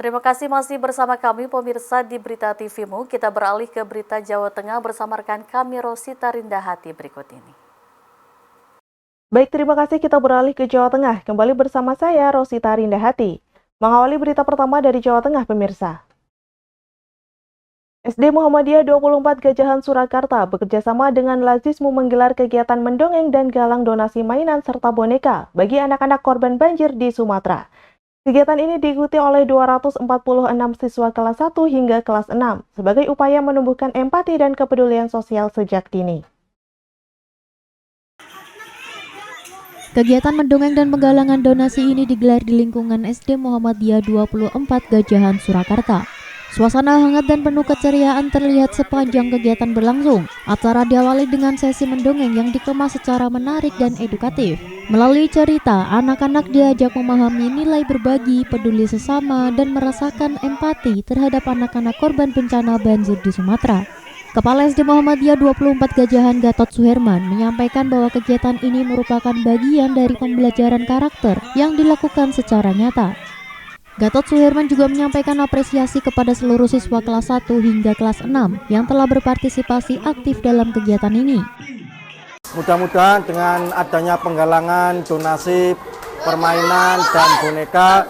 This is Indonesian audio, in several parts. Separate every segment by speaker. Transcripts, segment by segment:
Speaker 1: Terima kasih masih bersama kami pemirsa di Berita TVmu. Kita beralih ke berita Jawa Tengah bersama rekan kami Rosita Rindahati berikut ini.
Speaker 2: Baik, terima kasih, kita beralih ke Jawa Tengah. Kembali bersama saya Rosita Rindahati. Mengawali berita pertama dari Jawa Tengah pemirsa. SD Muhammadiyah 24 Gajahan Surakarta bekerjasama dengan Lazismu menggelar kegiatan mendongeng dan galang donasi mainan serta boneka bagi anak-anak korban banjir di Sumatera. Kegiatan ini diikuti oleh 246 siswa kelas 1 hingga kelas 6 sebagai upaya menumbuhkan empati dan kepedulian sosial sejak dini.
Speaker 3: Kegiatan mendongeng dan penggalangan donasi ini digelar di lingkungan SD Muhammadiyah 24 Gajahan Surakarta. Suasana hangat dan penuh keceriaan terlihat sepanjang kegiatan berlangsung. Acara diawali dengan sesi mendongeng yang dikemas secara menarik dan edukatif. Melalui cerita, anak-anak diajak memahami nilai berbagi, peduli sesama, dan merasakan empati terhadap anak-anak korban bencana banjir di Sumatera. Kepala SD Muhammadiyah 24 Gajahan Gatot Suherman menyampaikan bahwa kegiatan ini merupakan bagian dari pembelajaran karakter yang dilakukan secara nyata. Gatot Suherman juga menyampaikan apresiasi kepada seluruh siswa kelas 1 hingga kelas 6 yang telah berpartisipasi aktif dalam kegiatan ini.
Speaker 4: Mudah-mudahan dengan adanya penggalangan, donasi, permainan, dan boneka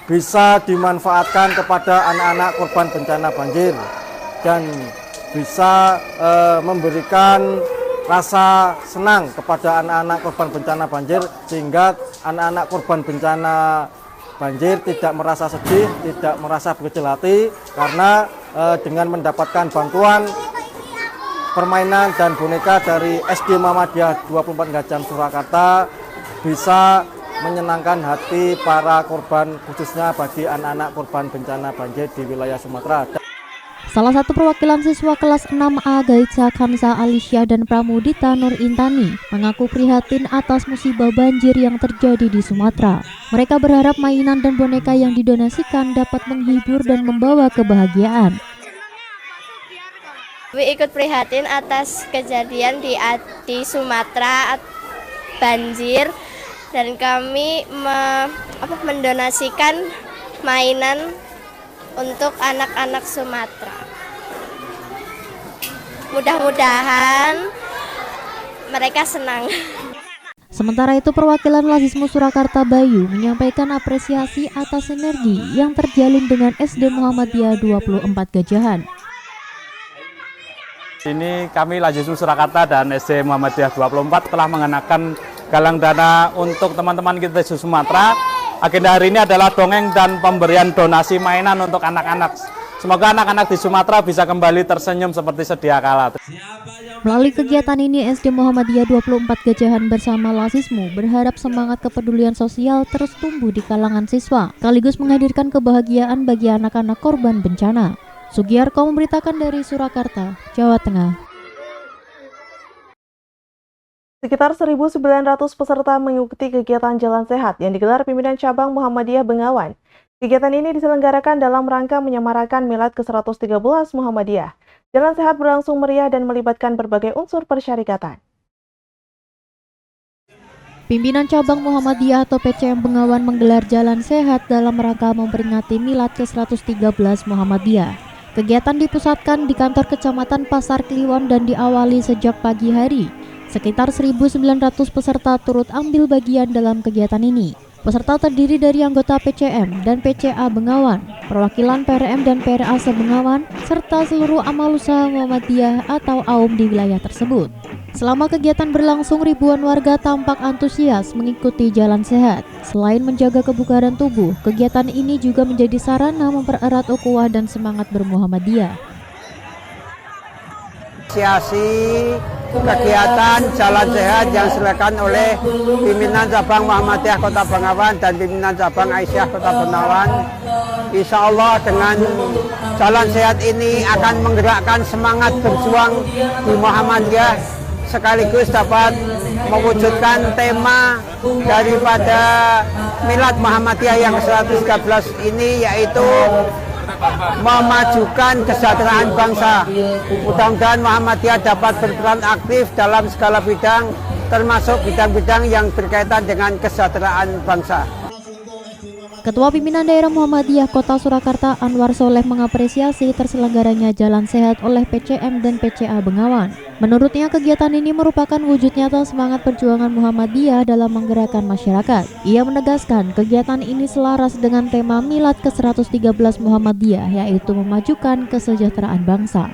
Speaker 4: bisa dimanfaatkan kepada anak-anak korban bencana banjir dan bisa memberikan rasa senang kepada anak-anak korban bencana banjir sehingga anak-anak korban bencana banjir tidak merasa sedih, tidak merasa berkecil hati karena dengan mendapatkan bantuan permainan dan boneka dari SD Muhammadiyah 24 Gajahan Surakarta bisa menyenangkan hati para korban, khususnya bagi anak-anak korban bencana banjir di wilayah Sumatera.
Speaker 3: Salah satu perwakilan siswa kelas 6A Gaitsa Kamsa Alisyah dan Pramudita Nur Intani mengaku prihatin atas musibah banjir yang terjadi di Sumatera. Mereka berharap mainan dan boneka yang didonasikan dapat menghibur dan membawa kebahagiaan.
Speaker 5: Kami ikut prihatin atas kejadian di Sumatera banjir dan kami mendonasikan mainan untuk anak-anak Sumatera. Mudah-mudahan mereka senang.
Speaker 3: Sementara itu, perwakilan Lazismu Surakarta Bayu menyampaikan apresiasi atas sinergi yang terjalin dengan SD Muhammadiyah 24 Gajahan.
Speaker 6: Ini kami Lazismu Surakarta dan SD Muhammadiyah 24 telah mengenakan galang dana untuk teman-teman kita di Sumatera. Agenda hari ini adalah dongeng dan pemberian donasi mainan untuk anak-anak. Semoga anak-anak di Sumatera bisa kembali tersenyum seperti sedia kala.
Speaker 3: Melalui kegiatan ini, SD Muhammadiyah 24 Gajahan bersama Lazismu berharap semangat kepedulian sosial terus tumbuh di kalangan siswa, sekaligus menghadirkan kebahagiaan bagi anak-anak korban bencana. Sugiyarko memberitakan dari Surakarta, Jawa Tengah.
Speaker 2: Sekitar 1.900 peserta mengikuti kegiatan Jalan Sehat yang digelar pimpinan cabang Muhammadiyah Bengawan. Kegiatan ini diselenggarakan dalam rangka menyemarakan Milad ke-113 Muhammadiyah. Jalan Sehat berlangsung meriah dan melibatkan berbagai unsur persyarikatan.
Speaker 3: Pimpinan cabang Muhammadiyah atau PCM Bengawan menggelar Jalan Sehat dalam rangka memperingati Milad ke-113 Muhammadiyah. Kegiatan dipusatkan di kantor Kecamatan Pasar Kliwon dan diawali sejak pagi hari. Sekitar 1.900 peserta turut ambil bagian dalam kegiatan ini. Peserta terdiri dari anggota PCM dan PCA Bengawan, perwakilan PRM dan PRA Bengawan, serta seluruh amal usaha Muhammadiyah atau AUM di wilayah tersebut. Selama kegiatan berlangsung, ribuan warga tampak antusias mengikuti Jalan Sehat. Selain menjaga kebugaran tubuh, kegiatan ini juga menjadi sarana mempererat ukhuwah dan semangat bermuhammadiyah.
Speaker 7: Kegiatan Jalan Sehat yang diselenggarakan oleh pimpinan cabang Muhammadiyah Kota Bengawan dan pimpinan cabang Aisyah Kota Bengawan. Insya Allah dengan Jalan Sehat ini akan menggerakkan semangat berjuang di Muhammadiyah sekaligus dapat mewujudkan tema daripada Milad Muhammadiyah yang ke-113 ini, yaitu memajukan kesejahteraan bangsa. Mudah-mudahan Muhammadiyah dapat berperan aktif dalam segala bidang, termasuk bidang-bidang yang berkaitan dengan kesejahteraan bangsa.
Speaker 3: Ketua Pimpinan Daerah Muhammadiyah Kota Surakarta Anwar Soleh mengapresiasi terselenggaranya Jalan Sehat oleh PCM dan PCA Bengawan. Menurutnya kegiatan ini merupakan wujud nyata semangat perjuangan Muhammadiyah dalam menggerakkan masyarakat. Ia menegaskan kegiatan ini selaras dengan tema Milad ke-113 Muhammadiyah, yaitu memajukan kesejahteraan bangsa.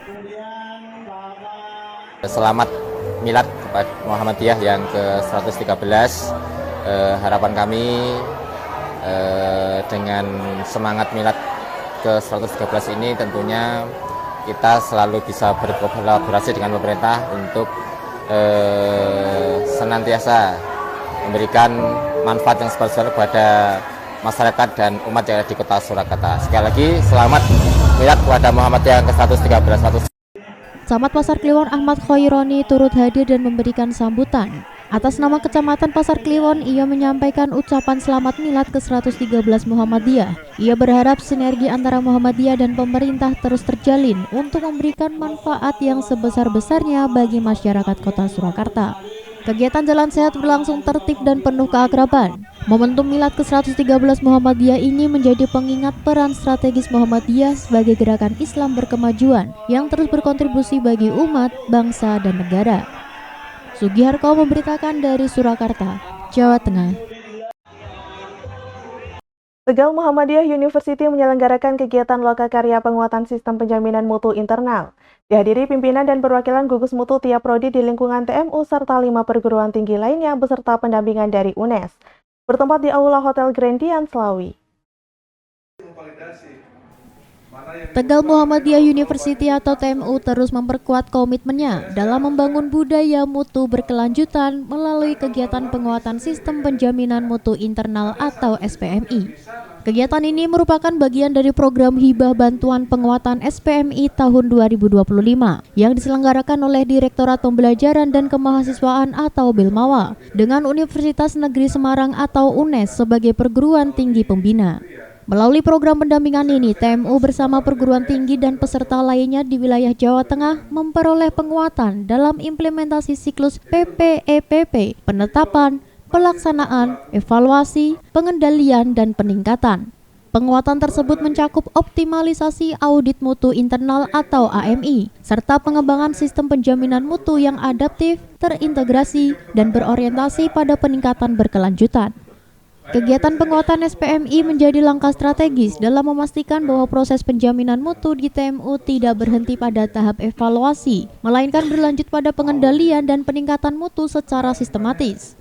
Speaker 8: Selamat Milad kepada Muhammadiyah yang ke-113. Harapan kami dengan semangat Milad ke-113 ini tentunya kita selalu bisa berkolaborasi dengan pemerintah untuk senantiasa memberikan manfaat yang sebesar kepada masyarakat dan umat yang ada di Kota Surakarta. Sekali lagi selamat Milad kepada Muhammadiyah ke-113.
Speaker 3: Camat Pasar Kliwon Ahmad Khaironi turut hadir dan memberikan sambutan. Atas nama Kecamatan Pasar Kliwon, ia menyampaikan ucapan selamat Milad ke-113 Muhammadiyah. Ia berharap sinergi antara Muhammadiyah dan pemerintah terus terjalin untuk memberikan manfaat yang sebesar-besarnya bagi masyarakat Kota Surakarta. Kegiatan Jalan Sehat berlangsung tertib dan penuh keakraban. Momentum Milad ke-113 Muhammadiyah ini menjadi pengingat peran strategis Muhammadiyah sebagai gerakan Islam berkemajuan yang terus berkontribusi bagi umat, bangsa, dan negara. Sugiharto memberitakan dari Surakarta, Jawa Tengah.
Speaker 2: Tegal Muhammadiyah University menyelenggarakan kegiatan lokakarya penguatan sistem penjaminan mutu internal. Dihadiri pimpinan dan perwakilan gugus mutu tiap prodi di lingkungan TMU serta 5 perguruan tinggi lainnya beserta pendampingan dari UNES. Bertempat di Aula Hotel Grandian, Slawi.
Speaker 3: Tegal Muhammadiyah University atau TMU terus memperkuat komitmennya dalam membangun budaya mutu berkelanjutan melalui kegiatan penguatan sistem penjaminan mutu internal atau SPMI. Kegiatan ini merupakan bagian dari program hibah bantuan penguatan SPMI tahun 2025 yang diselenggarakan oleh Direktorat Pembelajaran dan Kemahasiswaan atau Bilmawa dengan Universitas Negeri Semarang atau UNES sebagai perguruan tinggi pembina. Melalui program pendampingan ini, TMU bersama perguruan tinggi dan peserta lainnya di wilayah Jawa Tengah memperoleh penguatan dalam implementasi siklus PPEPP, penetapan, pelaksanaan, evaluasi, pengendalian, dan peningkatan. Penguatan tersebut mencakup optimalisasi audit mutu internal atau AMI, serta pengembangan sistem penjaminan mutu yang adaptif, terintegrasi, dan berorientasi pada peningkatan berkelanjutan. Kegiatan penguatan SPMI menjadi langkah strategis dalam memastikan bahwa proses penjaminan mutu di TMU tidak berhenti pada tahap evaluasi, melainkan berlanjut pada pengendalian dan peningkatan mutu secara sistematis.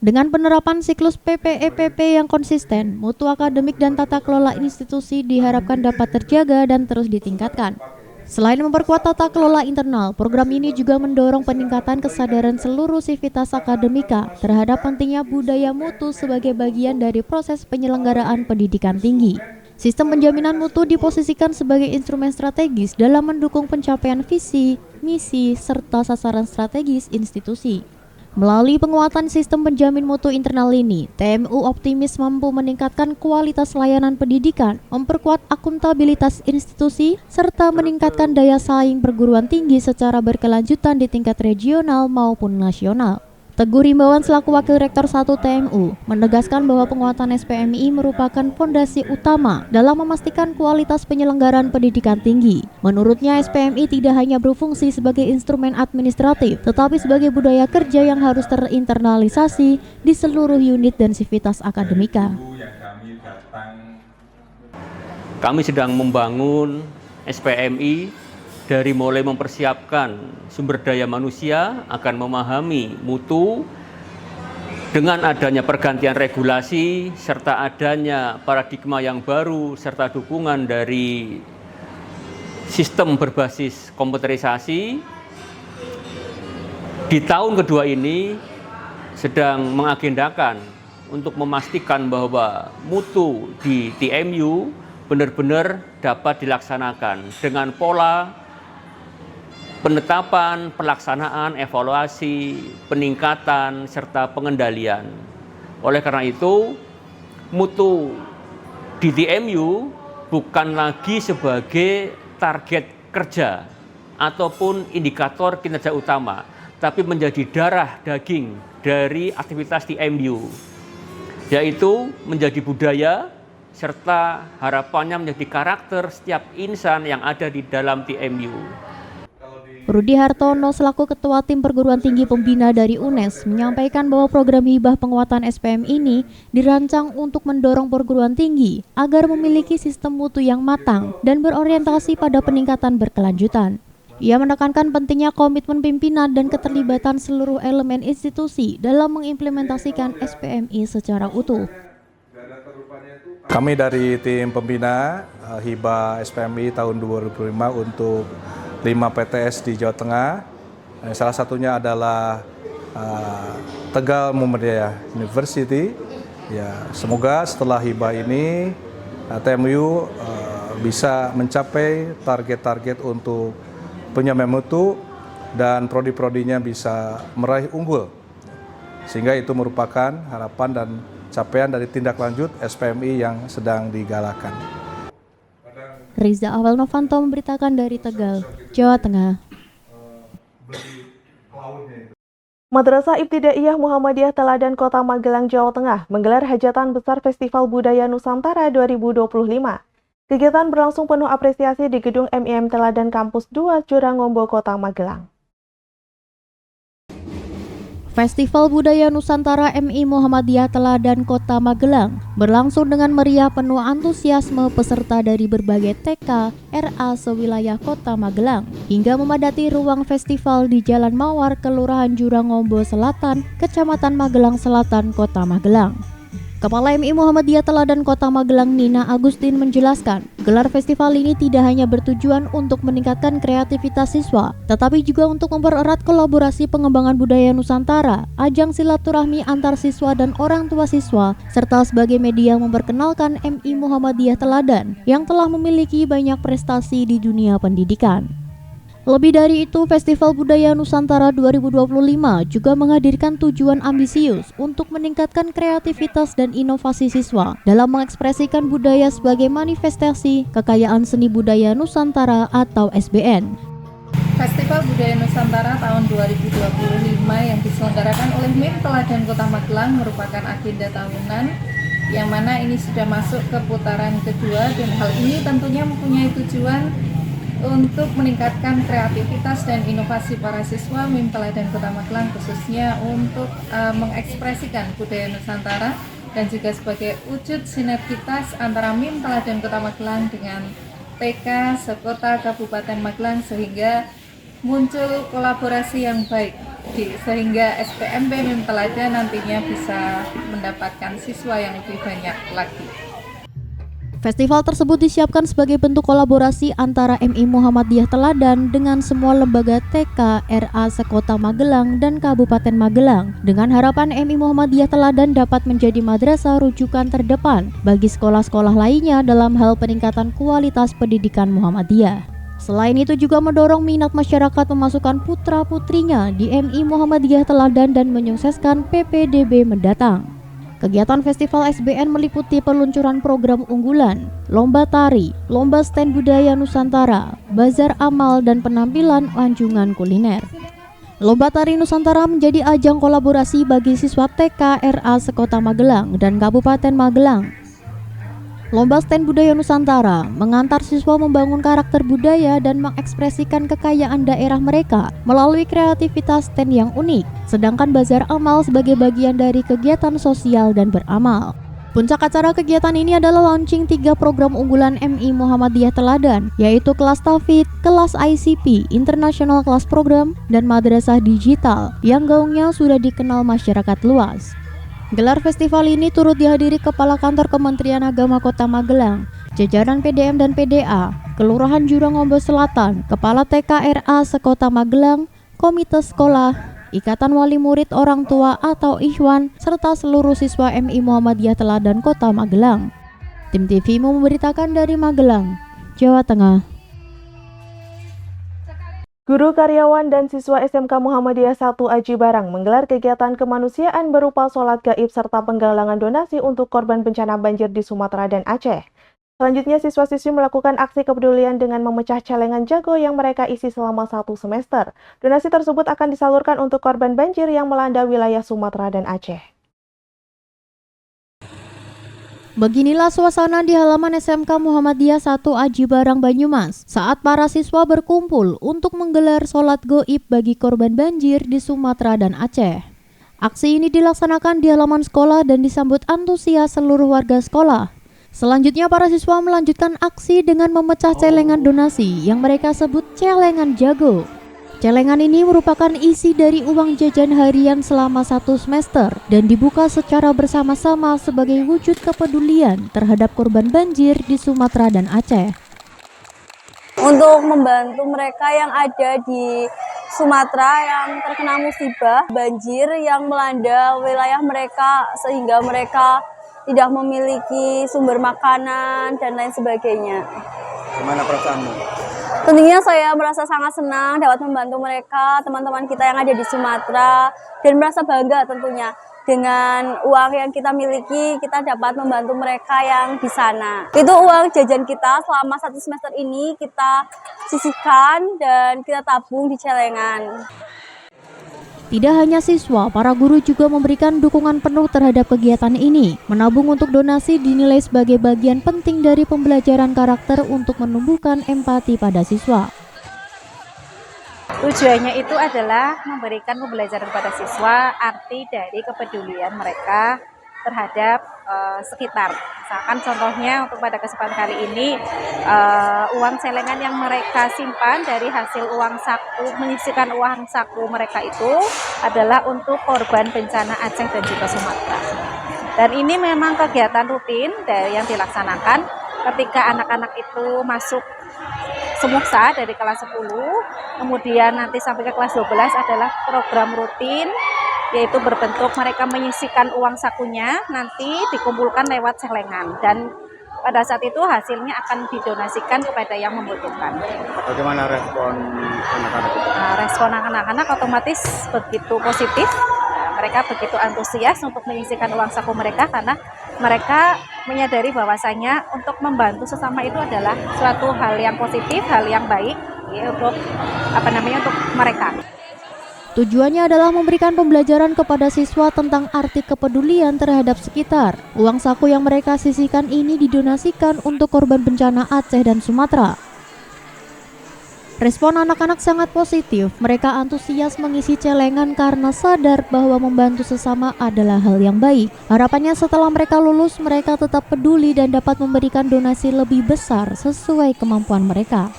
Speaker 3: Dengan penerapan siklus PPEPP yang konsisten, mutu akademik dan tata kelola institusi diharapkan dapat terjaga dan terus ditingkatkan. Selain memperkuat tata kelola internal, program ini juga mendorong peningkatan kesadaran seluruh sivitas akademika terhadap pentingnya budaya mutu sebagai bagian dari proses penyelenggaraan pendidikan tinggi. Sistem penjaminan mutu diposisikan sebagai instrumen strategis dalam mendukung pencapaian visi, misi, serta sasaran strategis institusi. Melalui penguatan sistem penjamin mutu internal ini, TMU optimis mampu meningkatkan kualitas layanan pendidikan, memperkuat akuntabilitas institusi, serta meningkatkan daya saing perguruan tinggi secara berkelanjutan di tingkat regional maupun nasional. Teguh Rimbawan selaku Wakil Rektor 1 TMU menegaskan bahwa penguatan SPMI merupakan fondasi utama dalam memastikan kualitas penyelenggaraan pendidikan tinggi. Menurutnya, SPMI tidak hanya berfungsi sebagai instrumen administratif, tetapi sebagai budaya kerja yang harus terinternalisasi di seluruh unit dan sivitas akademika.
Speaker 9: Kami sedang membangun SPMI dari mulai mempersiapkan sumber daya manusia akan memahami mutu dengan adanya pergantian regulasi serta adanya paradigma yang baru serta dukungan dari sistem berbasis komputerisasi. Di tahun kedua ini sedang mengagendakan untuk memastikan bahwa mutu di TMU benar-benar dapat dilaksanakan dengan pola penetapan, pelaksanaan, evaluasi, peningkatan, serta pengendalian. Oleh karena itu, mutu di TMU bukan lagi sebagai target kerja ataupun indikator kinerja utama, tapi menjadi darah daging dari aktivitas TMU, yaitu menjadi budaya, serta harapannya menjadi karakter setiap insan yang ada di dalam TMU.
Speaker 3: Rudi Hartono selaku Ketua Tim Perguruan Tinggi Pembina dari UNES menyampaikan bahwa program hibah penguatan SPM ini dirancang untuk mendorong perguruan tinggi agar memiliki sistem mutu yang matang dan berorientasi pada peningkatan berkelanjutan. Ia menekankan pentingnya komitmen pimpinan dan keterlibatan seluruh elemen institusi dalam mengimplementasikan SPMI secara utuh.
Speaker 10: Kami dari tim pembina hibah SPMI tahun 2005 untuk 5 PTS di Jawa Tengah. Salah satunya adalah Tegal Muhammadiyah University. Ya, semoga setelah hibah ini TMU bisa mencapai target-target untuk penyamai mutu dan prodi-prodinya bisa meraih unggul. Sehingga itu merupakan harapan dan capaian dari tindak lanjut SPMI yang sedang digalakan.
Speaker 3: Riza Awal Novanto memberitakan dari Tegal, Jawa Tengah.
Speaker 2: Madrasah Ibtidaiyah Muhammadiyah Teladan Kota Magelang, Jawa Tengah menggelar Hajatan Besar Festival Budaya Nusantara 2025. Kegiatan berlangsung penuh apresiasi di Gedung MIM Teladan Kampus 2 Jurangombo, Kota Magelang.
Speaker 3: Festival Budaya Nusantara MI Muhammadiyah Teladan Kota Magelang berlangsung dengan meriah penuh antusiasme peserta dari berbagai TK, RA sewilayah Kota Magelang hingga memadati ruang festival di Jalan Mawar, Kelurahan Jurangombo Selatan, Kecamatan Magelang Selatan, Kota Magelang. Kepala MI Muhammadiyah Teladan Kota Magelang Nina Agustin menjelaskan, gelar festival ini tidak hanya bertujuan untuk meningkatkan kreativitas siswa, tetapi juga untuk mempererat kolaborasi pengembangan budaya Nusantara, ajang silaturahmi antar siswa dan orang tua siswa, serta sebagai media memperkenalkan MI Muhammadiyah Teladan yang telah memiliki banyak prestasi di dunia pendidikan. Lebih dari itu, Festival Budaya Nusantara 2025 juga menghadirkan tujuan ambisius untuk meningkatkan kreativitas dan inovasi siswa dalam mengekspresikan budaya sebagai manifestasi kekayaan seni budaya Nusantara atau SBN.
Speaker 11: Festival Budaya Nusantara tahun 2025 yang diselenggarakan oleh MIM Teladan Kota Magelang merupakan agenda tahunan yang mana ini sudah masuk ke putaran kedua, dan hal ini tentunya mempunyai tujuan untuk meningkatkan kreativitas dan inovasi para siswa MIM Teladan Kota Magelang, khususnya untuk mengekspresikan budaya Nusantara dan juga sebagai wujud sinergitas antara MIM Teladan Kota Magelang dengan TK sekota Kabupaten Magelang, sehingga muncul kolaborasi yang baik sehingga SPMB MIM Teladan nantinya bisa mendapatkan siswa yang lebih banyak lagi.
Speaker 3: Festival tersebut disiapkan sebagai bentuk kolaborasi antara MI Muhammadiyah Teladan dengan semua lembaga TK, RA sekota Magelang dan Kabupaten Magelang, dengan harapan MI Muhammadiyah Teladan dapat menjadi madrasah rujukan terdepan bagi sekolah-sekolah lainnya dalam hal peningkatan kualitas pendidikan Muhammadiyah. Selain itu juga mendorong minat masyarakat memasukkan putra-putrinya di MI Muhammadiyah Teladan dan menyukseskan PPDB mendatang. Kegiatan festival SBN meliputi peluncuran program unggulan, lomba tari, lomba stand budaya Nusantara, bazar amal, dan penampilan anjungan kuliner. Lomba tari Nusantara menjadi ajang kolaborasi bagi siswa TK RA sekota Magelang dan Kabupaten Magelang. Lomba stand budaya Nusantara mengantar siswa membangun karakter budaya dan mengekspresikan kekayaan daerah mereka melalui kreativitas stand yang unik, sedangkan bazar amal sebagai bagian dari kegiatan sosial dan beramal. Puncak acara kegiatan ini adalah launching 3 program unggulan MI Muhammadiyah Teladan, yaitu kelas Tafid, kelas ICP, International Class Program, dan Madrasah Digital yang gaungnya sudah dikenal masyarakat luas. Gelar festival ini turut dihadiri Kepala Kantor Kementerian Agama Kota Magelang, jajaran PDM dan PDA, Kelurahan Jurangombo Selatan, Kepala TK RA sekota Magelang, Komite Sekolah, Ikatan Wali Murid Orang Tua atau IHWAN, serta seluruh siswa MI Muhammadiyah Teladan Kota Magelang. Tim TV memberitakan dari Magelang, Jawa Tengah.
Speaker 2: Guru, karyawan, dan siswa SMK Muhammadiyah 1 Aji Barang menggelar kegiatan kemanusiaan berupa sholat gaib serta penggalangan donasi untuk korban bencana banjir di Sumatera dan Aceh. Selanjutnya, siswa-siswi melakukan aksi kepedulian dengan memecah celengan jago yang mereka isi selama 1 semester. Donasi tersebut akan disalurkan untuk korban banjir yang melanda wilayah Sumatera dan Aceh.
Speaker 3: Beginilah suasana di halaman SMK Muhammadiyah 1 Aji Barang Banyumas saat para siswa berkumpul untuk menggelar sholat goib bagi korban banjir di Sumatera dan Aceh. Aksi ini dilaksanakan di halaman sekolah dan disambut antusias seluruh warga sekolah. Selanjutnya para siswa melanjutkan aksi dengan memecah celengan donasi yang mereka sebut celengan jago. Celengan ini merupakan isi dari uang jajan harian selama 1 semester dan dibuka secara bersama-sama sebagai wujud kepedulian terhadap korban banjir di Sumatera dan Aceh.
Speaker 12: Untuk membantu mereka yang ada di Sumatera yang terkena musibah banjir yang melanda wilayah mereka sehingga mereka tidak memiliki sumber makanan dan lain sebagainya.
Speaker 4: Gimana perasaanmu?
Speaker 12: Tentunya saya merasa sangat senang dapat membantu mereka, teman-teman kita yang ada di Sumatera, dan merasa bangga tentunya dengan uang yang kita miliki, kita dapat membantu mereka yang di sana. Itu uang jajan kita selama 1 semester ini kita sisihkan dan kita tabung di celengan.
Speaker 3: Tidak hanya siswa, para guru juga memberikan dukungan penuh terhadap kegiatan ini. Menabung untuk donasi dinilai sebagai bagian penting dari pembelajaran karakter untuk menumbuhkan empati pada siswa.
Speaker 13: Tujuannya itu adalah memberikan pembelajaran pada siswa arti dari kepedulian mereka terhadap sekitar. Misalkan contohnya untuk pada kesempatan kali ini uang celengan yang mereka simpan dari hasil uang saku, menyisihkan uang saku mereka itu adalah untuk korban bencana Aceh dan juga Sumatera. Dan ini memang kegiatan rutin dari yang dilaksanakan ketika anak-anak itu masuk semuksa dari kelas 10, kemudian nanti sampai ke kelas 12 adalah program rutin, yaitu berbentuk mereka menyisihkan uang sakunya, nanti dikumpulkan lewat celengan, dan pada saat itu hasilnya akan didonasikan kepada yang membutuhkan.
Speaker 4: Bagaimana respon anak-anak itu?
Speaker 13: Respon anak-anak otomatis begitu positif, mereka begitu antusias untuk menyisihkan uang saku mereka karena mereka menyadari bahwasanya untuk membantu sesama itu adalah suatu hal yang positif, hal yang baik ya, untuk untuk mereka.
Speaker 3: Tujuannya adalah memberikan pembelajaran kepada siswa tentang arti kepedulian terhadap sekitar. Uang saku yang mereka sisihkan ini didonasikan untuk korban bencana Aceh dan Sumatera. Respon anak-anak sangat positif. Mereka antusias mengisi celengan karena sadar bahwa membantu sesama adalah hal yang baik. Harapannya setelah mereka lulus, mereka tetap peduli dan dapat memberikan donasi lebih besar sesuai kemampuan mereka.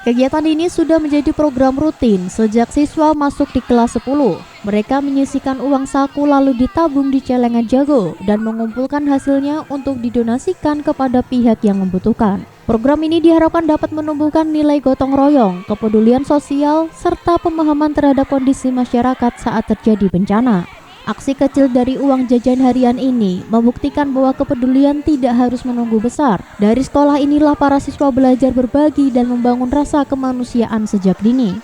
Speaker 3: Kegiatan ini sudah menjadi program rutin sejak siswa masuk di kelas 10. Mereka menyisihkan uang saku lalu ditabung di celengan jago dan mengumpulkan hasilnya untuk didonasikan kepada pihak yang membutuhkan. Program ini diharapkan dapat menumbuhkan nilai gotong royong, kepedulian sosial, serta pemahaman terhadap kondisi masyarakat saat terjadi bencana. Aksi kecil dari uang jajan harian ini membuktikan bahwa kepedulian tidak harus menunggu besar. Dari sekolah inilah para siswa belajar berbagi dan membangun rasa kemanusiaan sejak dini.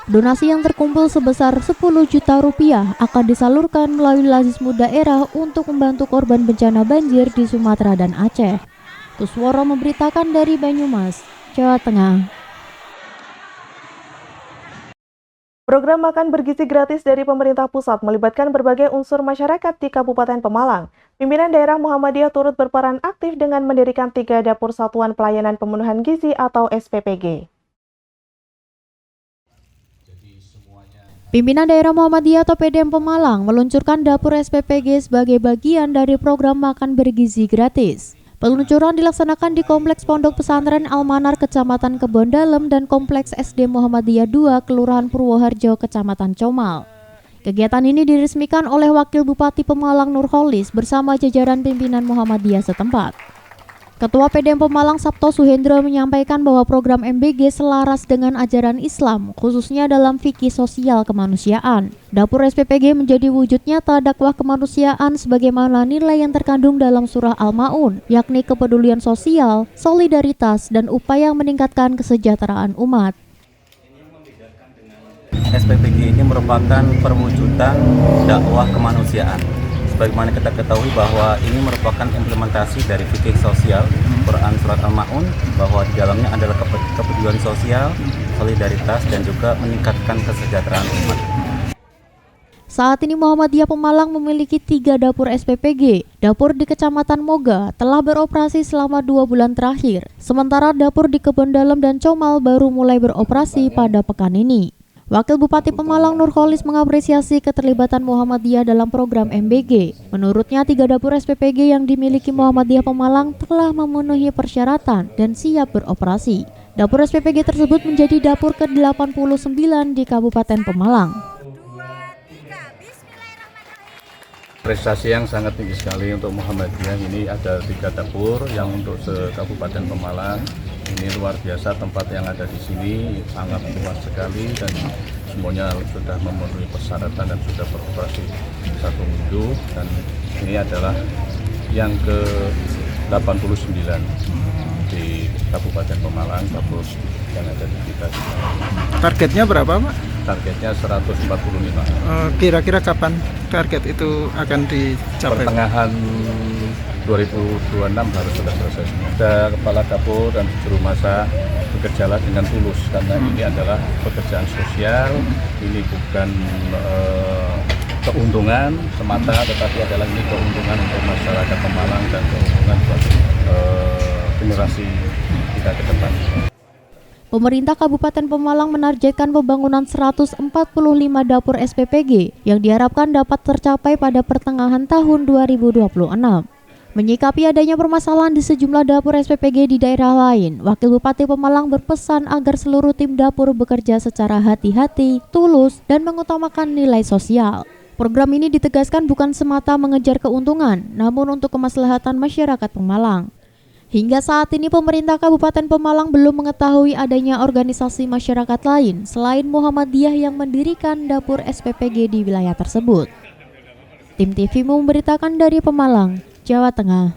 Speaker 3: Donasi yang terkumpul sebesar 10 juta rupiah akan disalurkan melalui Lazismu daerah untuk membantu korban bencana banjir di Sumatera dan Aceh. Kusworo memberitakan dari Banyumas, Jawa Tengah.
Speaker 2: Program makan bergizi gratis dari pemerintah pusat melibatkan berbagai unsur masyarakat di Kabupaten Pemalang. Pimpinan daerah Muhammadiyah turut berperan aktif dengan mendirikan 3 dapur satuan pelayanan pemenuhan gizi atau SPPG.
Speaker 3: Pimpinan daerah Muhammadiyah atau PDM Pemalang meluncurkan dapur SPPG sebagai bagian dari program makan bergizi gratis. Peluncuran dilaksanakan di Kompleks Pondok Pesantren Al-Manar, Kecamatan Kebon Dalem, dan Kompleks SD Muhammadiyah 2, Kelurahan Purwoharjo, Kecamatan Comal. Kegiatan ini diresmikan oleh Wakil Bupati Pemalang Nurholis bersama jajaran pimpinan Muhammadiyah setempat. Ketua PDM Pemalang Sabto Suhendro menyampaikan bahwa program MBG selaras dengan ajaran Islam, khususnya dalam fikih sosial kemanusiaan. Dapur SPPG menjadi wujud nyata dakwah kemanusiaan sebagaimana nilai yang terkandung dalam surah Al-Ma'un, yakni kepedulian sosial, solidaritas, dan upaya meningkatkan kesejahteraan umat.
Speaker 14: SPPG ini merupakan perwujudan dakwah kemanusiaan. Sebagaimana kita ketahui bahwa ini merupakan implementasi dari fikih sosial Quran Surat Al-Ma'un, bahwa di dalamnya adalah kepedulian sosial, solidaritas, dan juga meningkatkan kesejahteraan umat.
Speaker 3: Saat ini Muhammadiyah Pemalang memiliki 3 dapur SPPG. Dapur di Kecamatan Moga telah beroperasi selama 2 bulan terakhir. Sementara dapur di Kebon Dalem dan Comal baru mulai beroperasi pada pekan ini. Wakil Bupati Pemalang Nurholis mengapresiasi keterlibatan Muhammadiyah dalam program MBG. Menurutnya 3 dapur SPPG yang dimiliki Muhammadiyah Pemalang telah memenuhi persyaratan dan siap beroperasi. Dapur SPPG tersebut menjadi dapur ke-89 di Kabupaten Pemalang.
Speaker 10: Prestasi yang sangat tinggi sekali untuk Muhammadiyah. Ini ada 3 dapur yang untuk se-Kabupaten Pemalang. Ini luar biasa, tempat yang ada di sini sangat luas sekali dan semuanya sudah memenuhi persyaratan dan sudah beroperasi 1 minggu, dan ini adalah yang ke-89 di Kabupaten Pemalang, dapur yang ada di kita.
Speaker 15: Targetnya berapa, Pak?
Speaker 10: Targetnya 145.
Speaker 15: Kira-kira kapan target itu akan dicapai?
Speaker 10: Pertengahan 2026 harus sudah selesai. Ada kepala dapur dan juru masak bekerjalah dengan tulus, karena ini adalah pekerjaan sosial. Ini bukan keuntungan semata, tetapi adalah ini keuntungan untuk masyarakat Pemalang dan keuntungan buat generasi kita ke depan.
Speaker 3: Pemerintah Kabupaten Pemalang menargetkan pembangunan 145 dapur SPPG yang diharapkan dapat tercapai pada pertengahan tahun 2026. Menyikapi adanya permasalahan di sejumlah dapur SPPG di daerah lain, Wakil Bupati Pemalang berpesan agar seluruh tim dapur bekerja secara hati-hati, tulus, dan mengutamakan nilai sosial. Program ini ditegaskan bukan semata mengejar keuntungan, namun untuk kemaslahatan masyarakat Pemalang. Hingga saat ini pemerintah Kabupaten Pemalang belum mengetahui adanya organisasi masyarakat lain selain Muhammadiyah yang mendirikan dapur SPPG di wilayah tersebut. Tim TV memberitakan dari Pemalang, Jawa Tengah.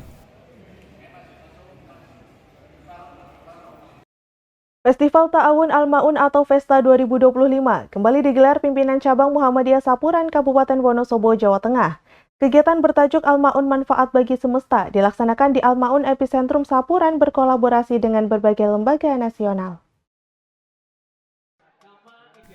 Speaker 2: Festival Ta'awun Al-Ma'un atau Festa 2025 kembali digelar pimpinan cabang Muhammadiyah Sapuran Kabupaten Wonosobo, Jawa Tengah. Kegiatan bertajuk Al-Ma'un Manfaat Bagi Semesta dilaksanakan di Al-Ma'un Epicentrum Sapuran berkolaborasi dengan berbagai lembaga nasional.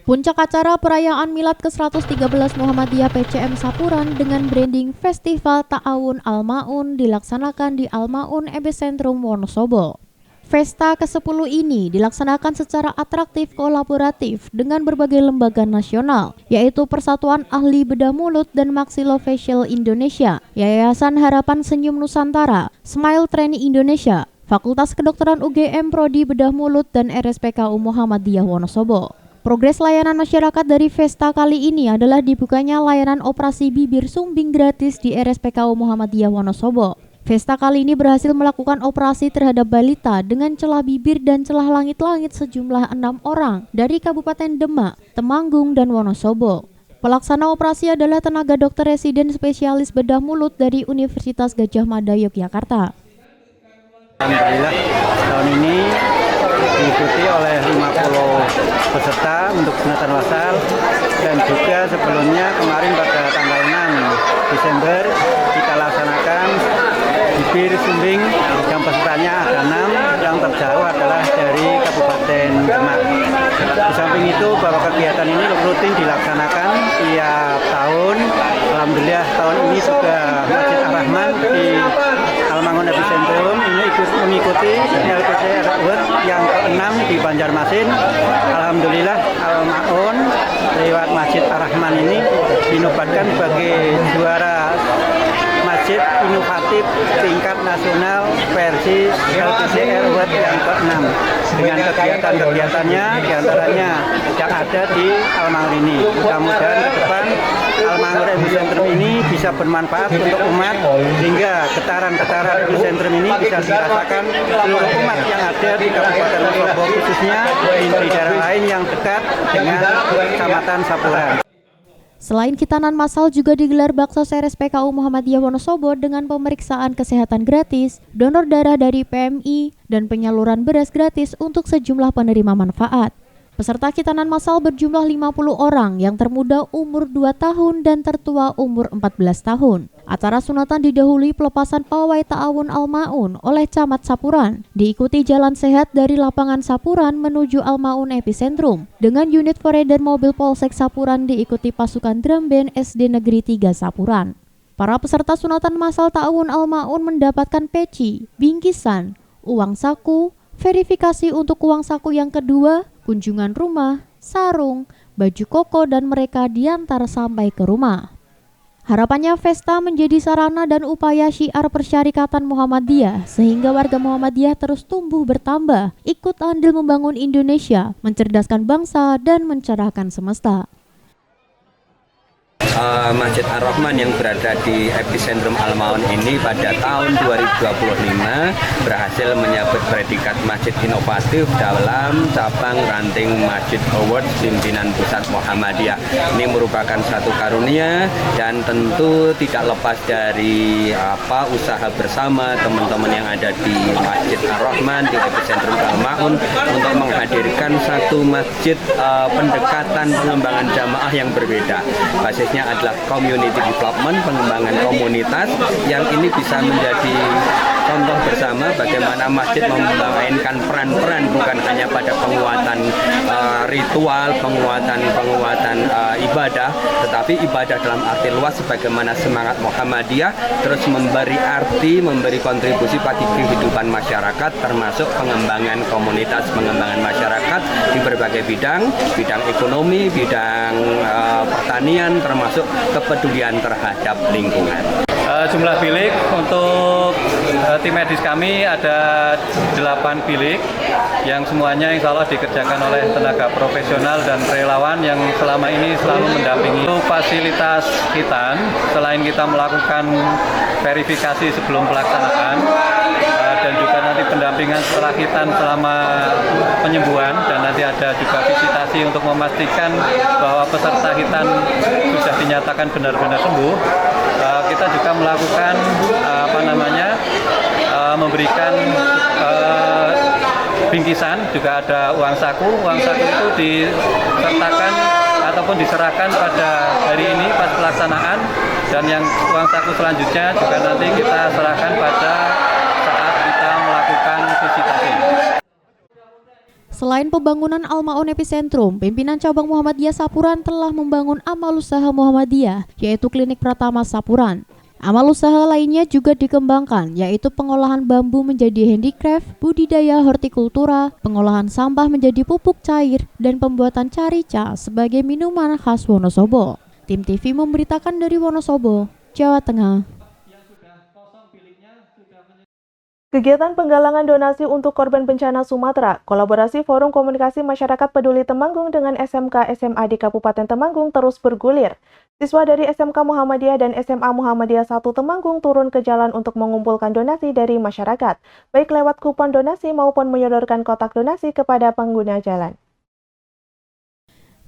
Speaker 3: Puncak acara perayaan Milad ke-113 Muhammadiyah PCM Sapuran dengan branding Festival Ta'awun Al-Ma'un dilaksanakan di Al-Ma'un Epicentrum Wonosobo. Festa ke-10 ini dilaksanakan secara atraktif kolaboratif dengan berbagai lembaga nasional, yaitu Persatuan Ahli Bedah Mulut dan Maxillofacial Indonesia, Yayasan Harapan Senyum Nusantara, Smile Training Indonesia, Fakultas Kedokteran UGM Prodi Bedah Mulut, dan RSPKU Muhammadiyah Wonosobo. Progres layanan masyarakat dari Festa kali ini adalah dibukanya layanan operasi bibir sumbing gratis di RSPKU Muhammadiyah Wonosobo. Festa kali ini berhasil melakukan operasi terhadap balita dengan celah bibir dan celah langit-langit sejumlah 6 orang dari Kabupaten Demak, Temanggung, dan Wonosobo. Pelaksana operasi adalah tenaga dokter residen spesialis bedah mulut dari Universitas Gadjah Mada, Yogyakarta.
Speaker 7: Alhamdulillah tahun ini diikuti oleh 50 peserta untuk sunatan wasal, dan juga sebelumnya kemarin pada tanggal 6 Desember kita laksanakan bibir sumbing yang pesertanya ada 6, yang terjauh adalah dari Kabupaten Demak. Di samping itu bahwa kegiatan ini rutin dilaksanakan tiap tahun. Alhamdulillah tahun ini juga Masjid Ar-Rahman di Al-Ma'un Epicentrum ini ikut mengikuti LPC Award yang ke-6 di Banjarmasin. Alhamdulillah Al-Ma'un lewat Masjid Ar-Rahman ini dinobatkan sebagai juara masjid inovatif tingkat nasional versi LPC Award yang ke-6 dengan kegiatan-kegiatannya diantaranya yang ada di Al-Ma'un ini. Mudah-mudahan ke depan Al-Ma'un Epicentrum ini bisa bermanfaat untuk umat, sehingga getaran-getaran Epicentrum ini bisa dirasakan seluruh umat yang ada di Kabupaten Wonosobo, khususnya di daerah lain yang dekat dengan Kecamatan Sapuran.
Speaker 3: Selain khitanan massal juga digelar Baksos RSPKU Muhammadiyah Wonosobo dengan pemeriksaan kesehatan gratis, donor darah dari PMI, dan penyaluran beras gratis untuk sejumlah penerima manfaat. Peserta khitanan massal berjumlah 50 orang yang termuda umur 2 tahun dan tertua umur 14 tahun. Acara sunatan didahului pelepasan pawai ta'awun Al-Ma'un oleh Camat Sapuran, diikuti jalan sehat dari lapangan Sapuran menuju Al-Ma'un Epicentrum. Dengan unit forader mobil Polsek Sapuran diikuti pasukan drum band SD Negeri 3 Sapuran. Para peserta sunatan massal ta'awun Al-Ma'un mendapatkan peci, bingkisan, uang saku, verifikasi untuk uang saku yang kedua, kunjungan rumah, sarung, baju koko dan mereka diantar sampai ke rumah. Harapannya Vesta menjadi sarana dan upaya syiar persyarikatan Muhammadiyah sehingga warga Muhammadiyah terus tumbuh bertambah, ikut andil membangun Indonesia, mencerdaskan bangsa dan mencerahkan semesta.
Speaker 16: Masjid Ar-Rahman yang berada di epicentrum Al-Ma'un ini pada tahun 2025 berhasil menyabet predikat masjid inovatif dalam cabang ranting Masjid Award Pimpinan Pusat Muhammadiyah. Ini merupakan satu karunia dan tentu tidak lepas dari usaha bersama teman-teman yang ada di Masjid Ar-Rahman di epicentrum Al-Ma'un untuk menghadirkan satu masjid pendekatan pengembangan jamaah yang berbeda. Basisnya adalah community development, pengembangan komunitas yang ini bisa menjadi contoh bersama bagaimana masjid memainkan peran-peran bukan hanya pada penguatan ritual, penguatan ibadah, tetapi ibadah dalam arti luas sebagaimana semangat Muhammadiyah terus memberi arti, memberi kontribusi bagi kehidupan masyarakat termasuk pengembangan komunitas, pengembangan masyarakat di berbagai bidang ekonomi, bidang pertanian, termasuk kepedulian terhadap lingkungan.
Speaker 17: Jumlah bilik untuk tim medis kami ada 8 bilik yang semuanya insya Allah dikerjakan oleh tenaga profesional dan relawan yang selama ini selalu mendampingi. Untuk fasilitas hitan, selain kita melakukan verifikasi sebelum pelaksanaan dan juga nanti pendampingan setelah hitan selama penyembuhan dan nanti ada juga visitasi untuk memastikan bahwa peserta hitan sudah dinyatakan benar-benar sembuh. Kita juga melakukan memberikan bingkisan, juga ada uang saku. Uang saku itu disertakan ataupun diserahkan pada hari ini pas pelaksanaan, dan yang uang saku selanjutnya juga nanti kita serahkan pada saat kita melakukan visitasi.
Speaker 3: Selain pembangunan Al-Ma'un Epicentrum, pimpinan cabang Muhammadiyah Sapuran telah membangun amal usaha Muhammadiyah, yaitu Klinik Pratama Sapuran. Amal usaha lainnya juga dikembangkan, yaitu pengolahan bambu menjadi handicraft, budidaya hortikultura, pengolahan sampah menjadi pupuk cair, dan pembuatan carica sebagai minuman khas Wonosobo. Tim TV memberitakan dari Wonosobo, Jawa Tengah.
Speaker 2: Kegiatan penggalangan donasi untuk korban bencana Sumatera, kolaborasi Forum Komunikasi Masyarakat Peduli Temanggung dengan SMK SMA di Kabupaten Temanggung terus bergulir. Siswa dari SMK Muhammadiyah dan SMA Muhammadiyah 1 Temanggung turun ke jalan untuk mengumpulkan donasi dari masyarakat, baik lewat kupon donasi maupun menyodorkan kotak donasi kepada pengguna jalan.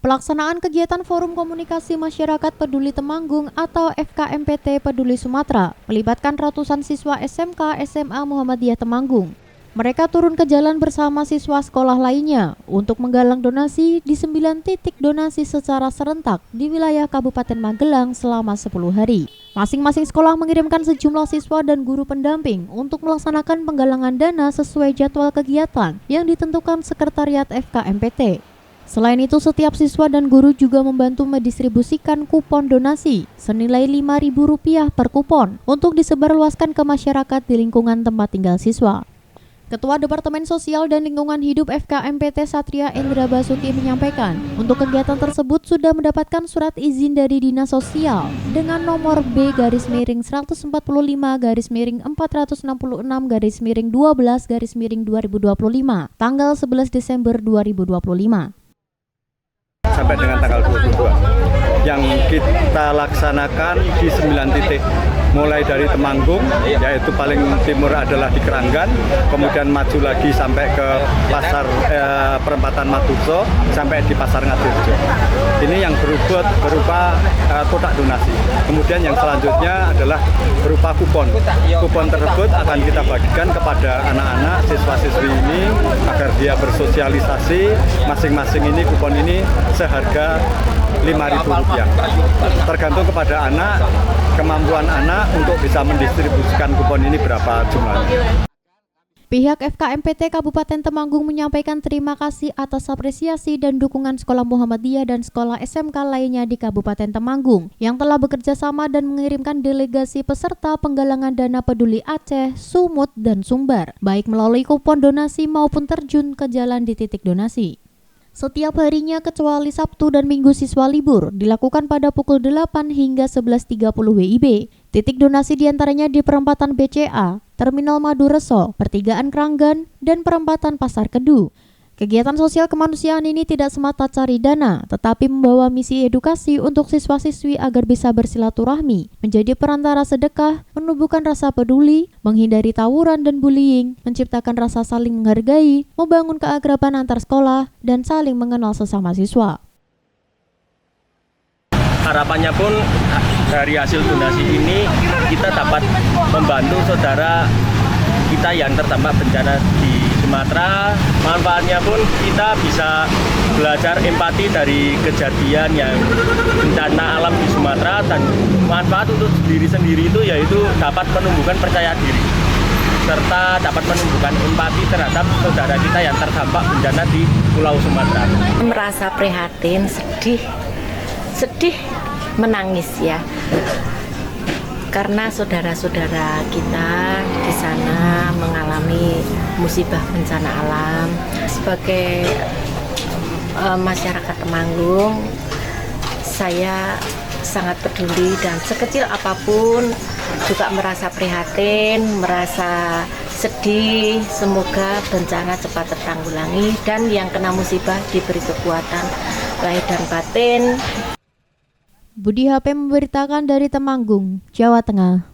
Speaker 3: Pelaksanaan kegiatan Forum Komunikasi Masyarakat Peduli Temanggung atau FKMPT Peduli Sumatera melibatkan ratusan siswa SMK SMA Muhammadiyah Temanggung. Mereka turun ke jalan bersama siswa sekolah lainnya untuk menggalang donasi di 9 titik donasi secara serentak di wilayah Kabupaten Magelang selama 10 hari. Masing-masing sekolah mengirimkan sejumlah siswa dan guru pendamping untuk melaksanakan penggalangan dana sesuai jadwal kegiatan yang ditentukan Sekretariat FKMPT. Selain itu, setiap siswa dan guru juga membantu mendistribusikan kupon donasi senilai Rp5.000 per kupon untuk disebarluaskan ke masyarakat di lingkungan tempat tinggal siswa. Ketua Departemen Sosial dan Lingkungan Hidup FKMPT Satria Endra Basuki menyampaikan, untuk kegiatan tersebut sudah mendapatkan surat izin dari Dinas Sosial dengan nomor B-466-466/12/2025 tanggal 11 Desember 2025.
Speaker 18: Sampai dengan tanggal 22 yang kita laksanakan di 9 titik, mulai dari Temanggung, yaitu paling timur adalah di Keranggan, kemudian maju lagi sampai ke pasar perempatan Maturso, sampai di pasar Ngadirjo. Ini yang berupa kotak donasi. Kemudian yang selanjutnya adalah berupa kupon. Kupon tersebut akan kita bagikan kepada anak-anak siswa-siswi ini agar dia bersosialisasi. Masing-masing ini kupon ini seharga Rp5.000. Tergantung kepada anak, kemampuan anak, bagaimana untuk bisa mendistribusikan kupon ini berapa jumlahnya.
Speaker 3: Pihak FKMPT Kabupaten Temanggung menyampaikan terima kasih atas apresiasi dan dukungan Sekolah Muhammadiyah dan Sekolah SMK lainnya di Kabupaten Temanggung yang telah bekerja sama dan mengirimkan delegasi peserta penggalangan dana peduli Aceh, Sumut, dan Sumbar, baik melalui kupon donasi maupun terjun ke jalan di titik donasi. Setiap harinya kecuali Sabtu dan Minggu siswa libur dilakukan pada pukul 8 hingga 11.30 WIB. Titik donasi diantaranya di Perempatan BCA, Terminal Madureso, Pertigaan Kranggan, dan Perempatan Pasar Kedu. Kegiatan sosial kemanusiaan ini tidak semata cari dana, tetapi membawa misi edukasi untuk siswa-siswi agar bisa bersilaturahmi, menjadi perantara sedekah, menumbuhkan rasa peduli, menghindari tawuran dan bullying, menciptakan rasa saling menghargai, membangun keakraban antar sekolah, dan saling mengenal sesama siswa.
Speaker 19: Harapannya pun dari hasil donasi ini kita dapat membantu saudara kita yang terdampak bencana di Sumatera. Manfaatnya pun kita bisa belajar empati dari kejadian yang bencana alam di Sumatera, dan manfaat untuk diri sendiri itu yaitu dapat menumbuhkan percaya diri serta dapat menumbuhkan empati terhadap saudara kita yang terdampak bencana di Pulau Sumatera.
Speaker 20: Merasa prihatin, sedih, menangis ya. Karena saudara-saudara kita di sana mengalami musibah bencana alam. Sebagai masyarakat Temanggung, saya sangat peduli dan sekecil apapun juga merasa prihatin, merasa sedih. Semoga bencana cepat tertanggulangi dan yang kena musibah diberi kekuatan lahir dan batin.
Speaker 3: Budi HP memberitakan dari Temanggung, Jawa Tengah.